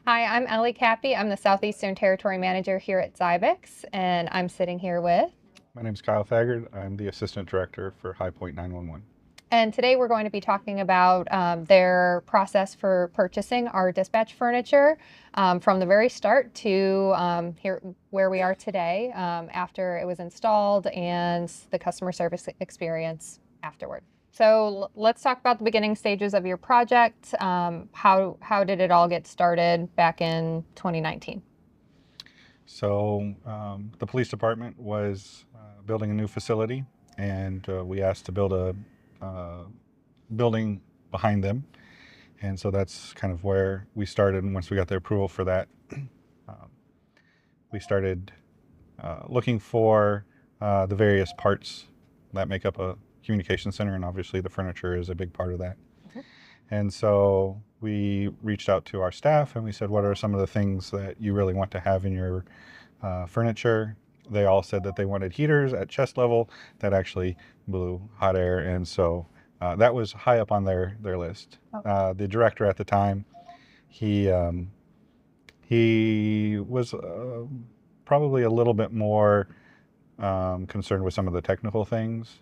Hi, I'm Ellie Cappy. I'm the Southeastern Territory Manager here at Xybix, and I'm sitting here with. My name is Kyle Thaggard. I'm the Assistant Director for High Point 911. And today we're going to be talking about their process for purchasing our dispatch furniture from the very start to here where we are today after it was installed and the customer service experience afterward. So let's talk about the beginning stages of your project. How did it all get started back in 2019? The police department was building a new facility, and we asked to build a building behind them. And so that's kind of where we started. And once we got the approval for that, we started looking for the various parts that make up a communication center, and obviously the furniture is a big part of that. Mhm. And so we reached out to our staff and we said, what are some of the things that you really want to have in your furniture? They all said that they wanted heaters at chest level that actually blew hot air. And so that was high up on their list. Okay. The director at the time, he, he was probably a little bit more concerned with some of the technical things,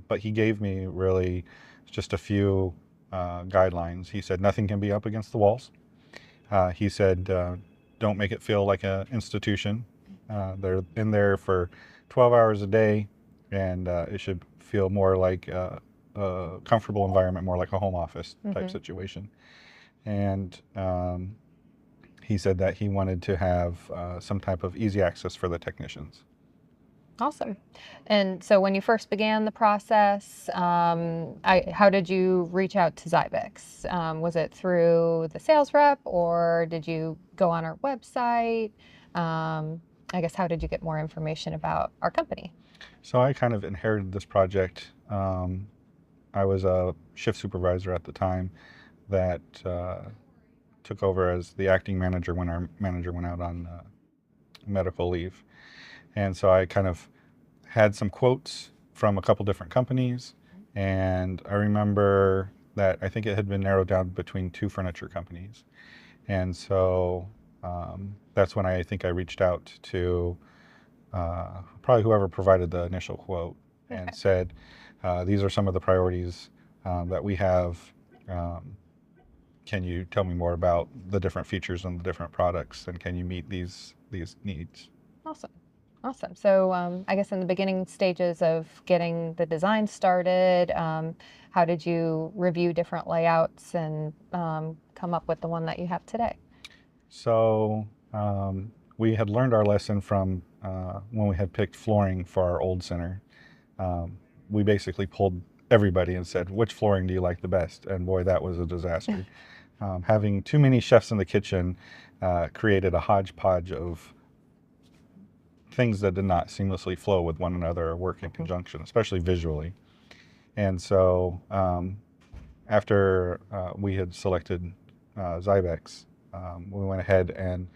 but he gave me really just a few guidelines. He said nothing can be up against the walls. He said don't make it feel like an institution. They're in there for 12 hours a day, and it should feel more like a comfortable environment, more like a home office type situation. And he said that he wanted to have some type of easy access for the technicians. Awesome. And so when you first began the process, how did you reach out to Xybix? Was it through the sales rep or did you go on our website? I guess how did you get more information about our company? So I kind of inherited this project. I was a shift supervisor at the time that took over as the acting manager when our manager went out on medical leave. And so I kind of had some quotes from a couple different companies. And I remember that I think it had been narrowed down between two furniture companies. And so that's when I think I reached out to probably whoever provided the initial quote and said, these are some of the priorities that we have. Can you tell me more about the different features and the different products, and can you meet these needs? Awesome. Awesome. So I guess in the beginning stages of getting the design started, how did you review different layouts and come up with the one that you have today? So we had learned our lesson from when we had picked flooring for our old center. We basically pulled everybody and said, which flooring do you like the best? And boy, that was a disaster. Having too many chefs in the kitchen created a hodgepodge of things that did not seamlessly flow with one another or work in conjunction, especially visually. And so after we had selected Xybix, we went ahead and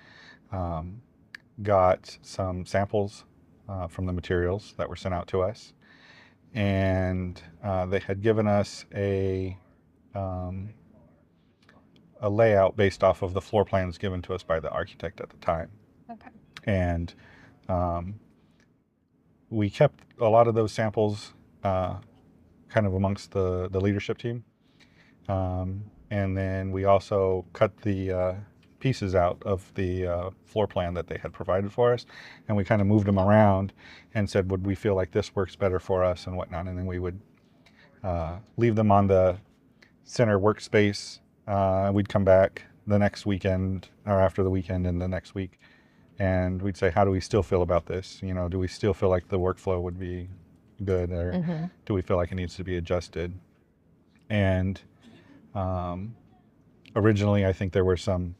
got some samples from the materials that were sent out to us. And they had given us a layout based off of the floor plans given to us by the architect at the time. Okay. And we kept a lot of those samples kind of amongst the leadership team. And then we also cut the pieces out of the floor plan that they had provided for us, and we kind of moved them around and said, would we feel like this works better for us and whatnot, and then we would leave them on the center workspace. We'd come back the next weekend or after the weekend and the next week, and we'd say, how do we still feel about this? You know, do we still feel like the workflow would be good, or do we feel like it needs to be adjusted? And originally, I think there were some,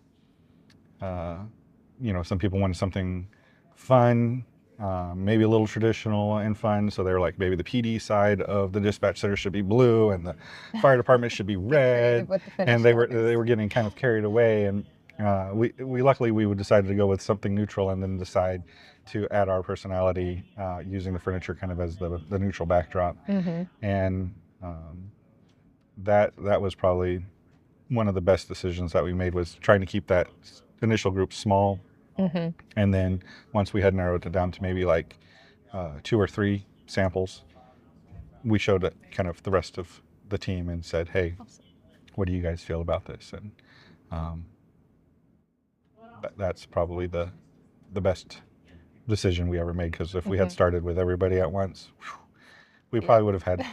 some people wanted something fun, maybe a little traditional and fun. So they were like, maybe the PD side of the dispatch center should be blue and the fire department should be red. And they were getting kind of carried away. And we luckily we decided to go with something neutral and then decide to add our personality using the furniture kind of as the neutral backdrop. And that was probably one of the best decisions that we made was trying to keep that initial group small. And then once we had narrowed it down to maybe like 2 or 3 samples, we showed it kind of the rest of the team and said, hey, what do you guys feel about this? And that's probably the best decision we ever made, because if we had started with everybody at once, we probably would have had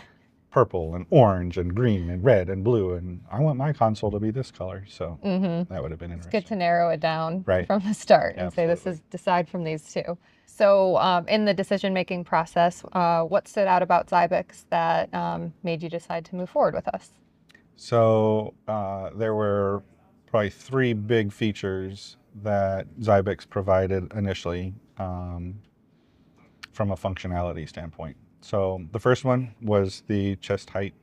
purple and orange and green and red and blue, and I want my console to be this color. So that would have been interesting. It's good to narrow it down Right. from the start and Absolutely. say this is decide from these two. So in the decision-making process, what stood out about Xybix that made you decide to move forward with us? So there were probably 3 big features that Xybix provided initially from a functionality standpoint. So the first one was the chest height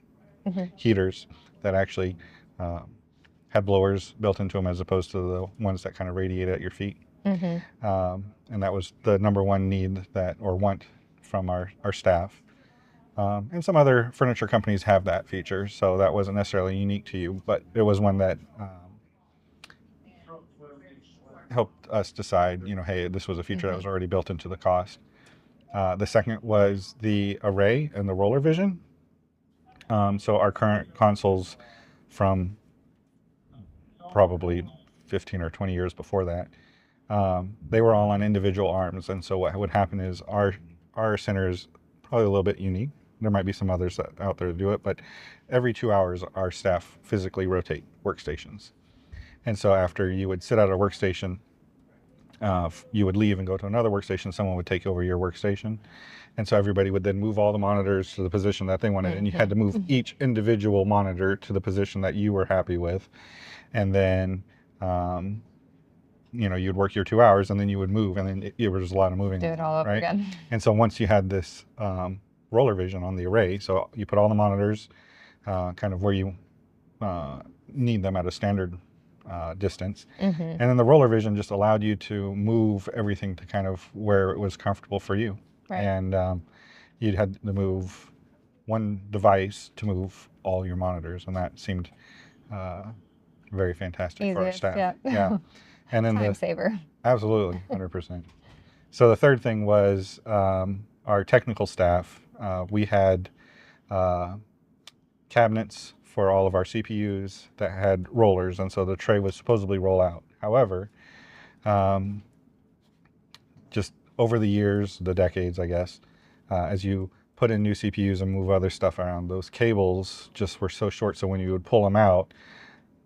heaters that actually had blowers built into them, as opposed to the ones that kind of radiate at your feet. And that was the number one need or want from our staff. And some other furniture companies have that feature, so that wasn't necessarily unique to you, but it was one that helped us decide, hey, this was a feature that was already built into the cost. The second was the array and the roller vision. So our current consoles from probably 15 or 20 years before that, they were all on individual arms. And so what would happen is our center is probably a little bit unique. There might be some others out there to do it, but every 2 hours, our staff physically rotate workstations. And so after you would sit at a workstation, you would leave and go to another workstation, someone would take over your workstation. And so everybody would then move all the monitors to the position that they wanted, and you had to move each individual monitor to the position that you were happy with. And then, you'd work your 2 hours, and then you would move, and then it was a lot of moving. Do it all over right? again. And so once you had this roller vision on the array, so you put all the monitors kind of where you need them at a standard distance. And then the roller vision just allowed you to move everything to kind of where it was comfortable for you. Right. And you'd had to move one device to move all your monitors, and that seemed very fantastic for our staff. Yeah. And then Time saver. Absolutely, 100%. So the third thing was our technical staff. We had cabinets for all of our CPUs that had rollers, and so the tray was supposedly roll out. However, just over the years, the decades, I guess, as you put in new CPUs and move other stuff around, those cables just were so short, so when you would pull them out,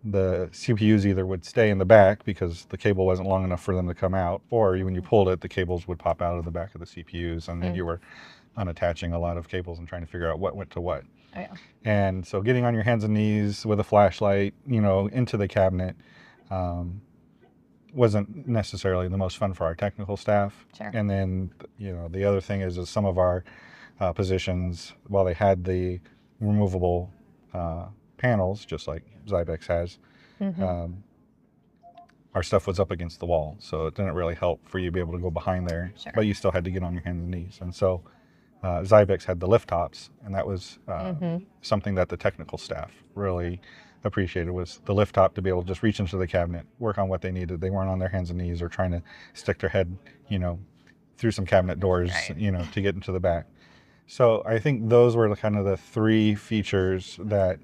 the CPUs either would stay in the back because the cable wasn't long enough for them to come out, or when you pulled it, the cables would pop out of the back of the CPUs, and then you were unattaching a lot of cables and trying to figure out what went to what. Oh, yeah. And so getting on your hands and knees with a flashlight, into the cabinet wasn't necessarily the most fun for our technical staff. Sure. And then, the other thing is some of our positions, while they had the removable panels, just like Xybix has, our stuff was up against the wall. So it didn't really help for you to be able to go behind there, Sure. but you still had to get on your hands and knees. And so Xybix had the lift tops, and that was something that the technical staff really appreciated, was the lift top to be able to just reach into the cabinet, work on what they needed. They weren't on their hands and knees or trying to stick their head, through some cabinet doors, Right. to get into the back. So I think those were kind of the 3 features that,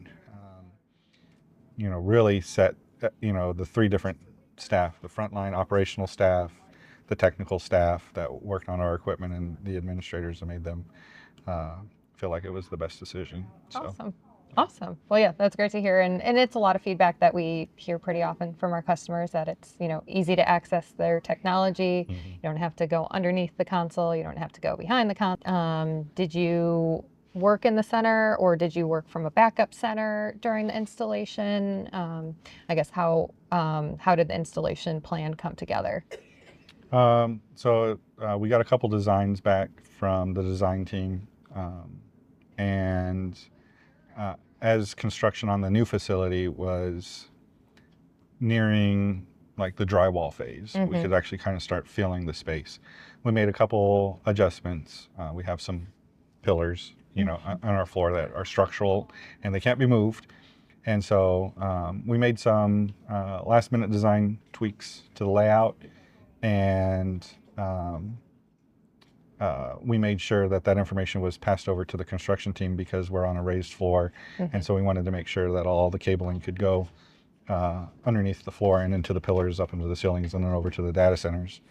really set, the 3 different staff: the frontline operational staff, the technical staff that worked on our equipment, and the administrators that made them feel like it was the best decision. So. Awesome. Well, yeah, that's great to hear. And it's a lot of feedback that we hear pretty often from our customers, that it's, easy to access their technology. You don't have to go underneath the console. You don't have to go behind the console. Did you work in the center, or did you work from a backup center during the installation? I guess how did the installation plan come together? So we got a couple designs back from the design team, and as construction on the new facility was nearing like the drywall phase, we could actually kind of start feeling the space. We made a couple adjustments. We have some pillars, on our floor that are structural and they can't be moved. And so we made some last minute design tweaks to the layout, and we made sure that that information was passed over to the construction team because we're on a raised floor. And so we wanted to make sure that all the cabling could go underneath the floor and into the pillars, up into the ceilings, and then over to the data centers.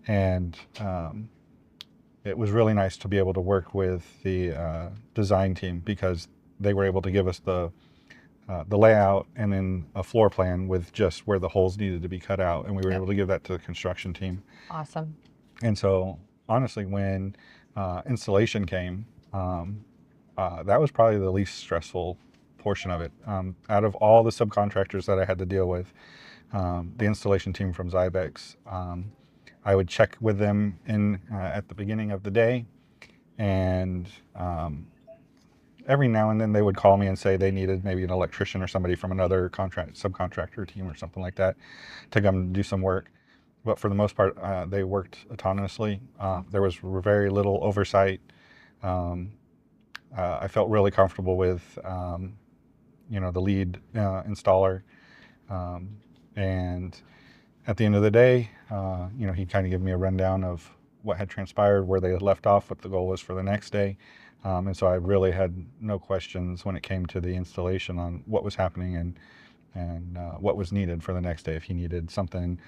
And it was really nice to be able to work with the design team because they were able to give us the layout and then a floor plan with just where the holes needed to be cut out, and we were able to give that to the construction team. Awesome. And so honestly, when installation came, that was probably the least stressful portion of it. Out of all the subcontractors that I had to deal with, the installation team from Xybix, I would check with them at the beginning of the day, and every now and then they would call me and say they needed maybe an electrician or somebody from another subcontractor team or something like that to come do some work. But for the most part, they worked autonomously. There was very little oversight. I felt really comfortable with, the lead installer. And at the end of the day, he kind of gave me a rundown of what had transpired, where they had left off, what the goal was for the next day. And so I really had no questions when it came to the installation on what was happening and what was needed for the next day. If he needed something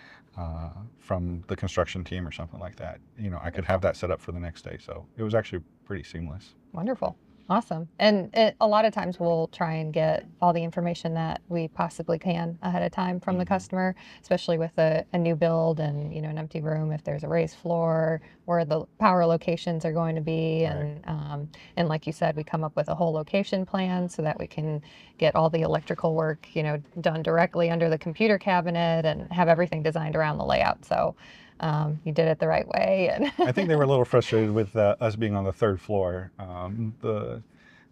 from the construction team or something like that, I could have that set up for the next day. So it was actually pretty seamless. Wonderful. Awesome. And a lot of times we'll try and get all the information that we possibly can ahead of time from the customer, especially with a new build and, an empty room, if there's a raised floor, where the power locations are going to be. Right. And like you said, we come up with a whole location plan so that we can get all the electrical work, done directly under the computer cabinet and have everything designed around the layout. So you did it the right way. And I think they were a little frustrated with us being on the third floor.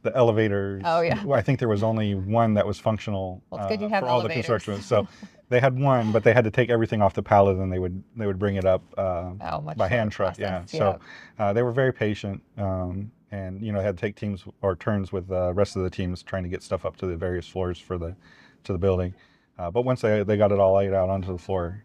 The elevators. Oh, yeah. I think there was only one that was functional Well, it's good you have for all the construction. So they had one, but they had to take everything off the pallet and they would bring it up by hand truck. Yeah. So they were very patient, and had to take turns with the rest of the teams trying to get stuff up to the various floors to the building. But once they got it all laid out onto the floor,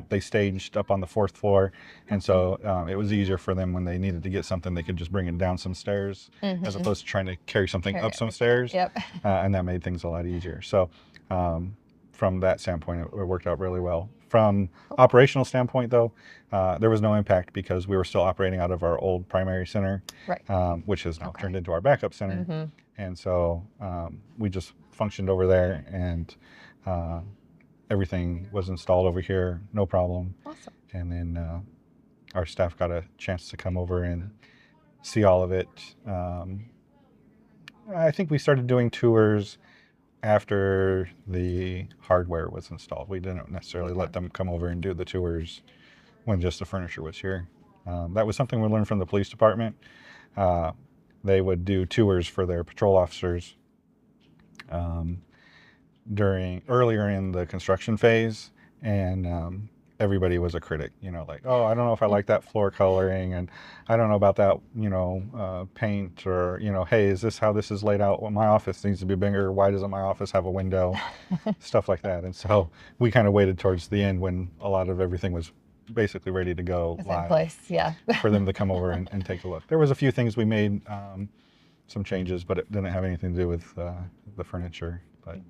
they staged up on the fourth floor. And so it was easier for them when they needed to get something, they could just bring it down some stairs as opposed to trying to carry something up some stairs. Yep. And that made things a lot easier. So from that standpoint, it worked out really well. From operational standpoint, though, there was no impact because we were still operating out of our old primary center, right. Which has now turned into our backup center. And so we just functioned over there, and everything was installed over here, no problem. Awesome. And then our staff got a chance to come over and see all of it. I think we started doing tours after the hardware was installed. We didn't necessarily let them come over and do the tours when just the furniture was here. That was something we learned from the police department. They would do tours for their patrol officers earlier in the construction phase, and everybody was a critic, like, oh, I don't know if I like that floor coloring, and I don't know about that, paint, or, hey, is this how this is laid out? Well, my office needs to be bigger. Why doesn't my office have a window? Stuff like that. And so we kind of waited towards the end when a lot of everything was basically ready to go live, in place, yeah. for them to come over and take a look. There was a few things we made, some changes, but it didn't have anything to do with the furniture. But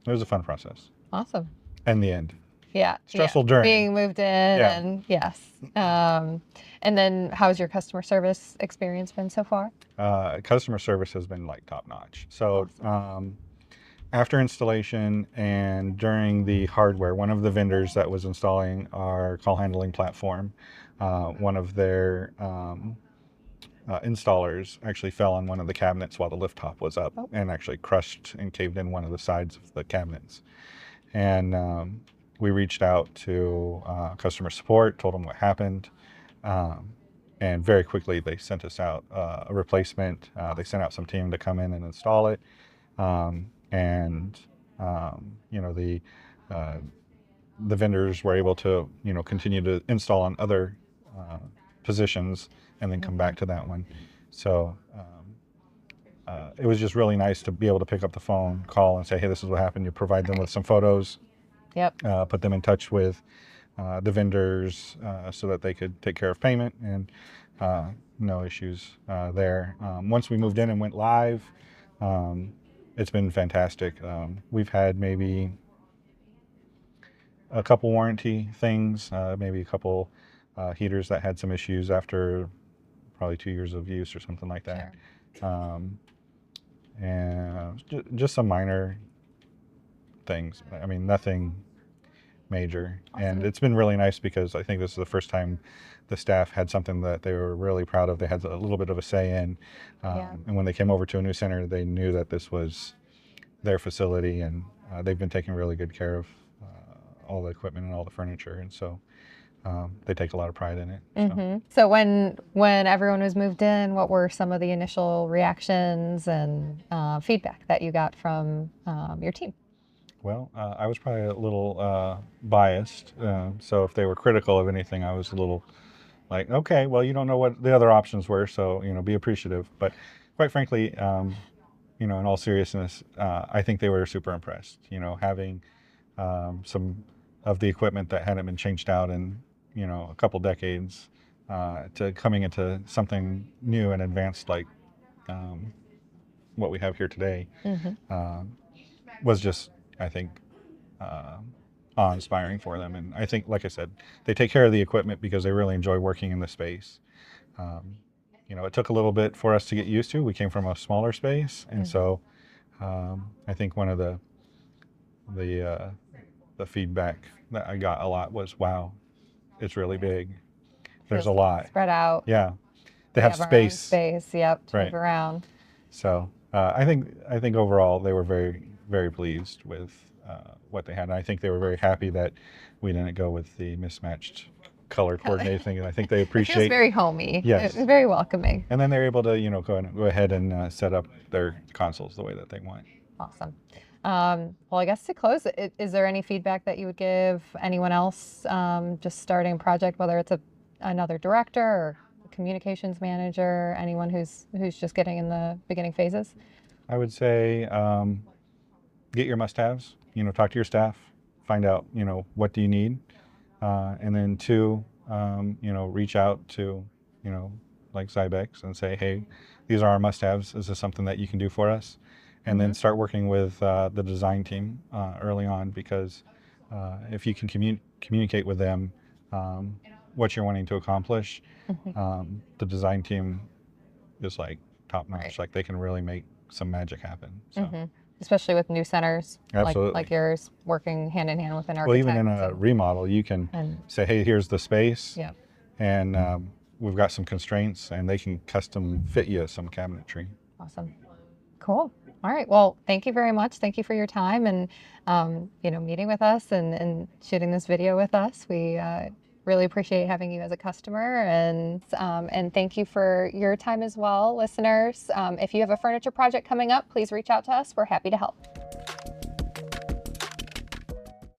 it was a fun process. Awesome. And the end. Yeah. Stressful during. Being moved in, and yes. And then how's your customer service experience been so far? Customer service has been like top notch. So after installation and during the hardware, one of the vendors that was installing our call handling platform, one of their installers actually fell on one of the cabinets while the lift top was up and actually crushed and caved in one of the sides of the cabinets. And we reached out to customer support, told them what happened, and very quickly they sent us out a replacement. They sent out some team to come in and install it, and the vendors were able to continue to install on other positions and then come back to that one. So it was just really nice to be able to pick up the phone, call, and say, hey, this is what happened. You provide them with some photos, Yep. put them in touch with the vendors so that they could take care of payment, and no issues there. Once we moved in and went live, it's been fantastic. We've had maybe a couple warranty things, maybe a couple heaters that had some issues after probably 2 years of use or something like that. Sure. And just some minor things. I mean, nothing major. Awesome. And it's been really nice because I think this is the first time the staff had something that they were really proud of. They had a little bit of a say in. And when they came over to a new center, they knew that this was their facility, and they've been taking really good care of all the equipment and all the furniture. And so they take a lot of pride in it. So when everyone was moved in, what were some of the initial reactions and feedback that you got from your team? Well, I was probably a little biased. So if they were critical of anything, I was a little like, okay, well, you don't know what the other options were, so, be appreciative. But quite frankly, in all seriousness, I think they were super impressed, having some of the equipment that hadn't been changed out in, a couple decades to coming into something new and advanced like what we have here today was just, I think, awe-inspiring for them. And I think, like I said, they take care of the equipment because they really enjoy working in the space. It took a little bit for us to get used to. We came from a smaller space, and so I think one of the feedback that I got a lot was, "Wow, it's really big. There's a lot spread out." Yeah, they have space. Space, yep, to right. move around. So I think overall they were very, very pleased with what they had. And I think they were very happy that we didn't go with the mismatched color coordinating. And I think they appreciate. It feels very homey. Yes, it's very welcoming. And then they're able to go ahead and set up their consoles the way that they want. Awesome. Well, I guess to close, is there any feedback that you would give anyone else just starting a project, whether it's another director or communications manager, anyone who's just getting in the beginning phases? I would say get your must-haves. Talk to your staff, find out what do you need, and then two, reach out to like Xybix and say, hey, these are our must-haves. Is this something that you can do for us? And then start working with the design team early on, because if you can communicate with them what you're wanting to accomplish, the design team is like top notch. Right. Like they can really make some magic happen. So. Especially with new centers Absolutely. like yours, working hand in hand with an architect. Well, even in a remodel, you can say, hey, here's the space, and we've got some constraints, and they can custom fit you some cabinetry. Awesome. Cool. All right. Well, thank you very much. Thank you for your time and, meeting with us and shooting this video with us. We really appreciate having you as a customer, and thank you for your time as well, listeners. If you have a furniture project coming up, please reach out to us. We're happy to help.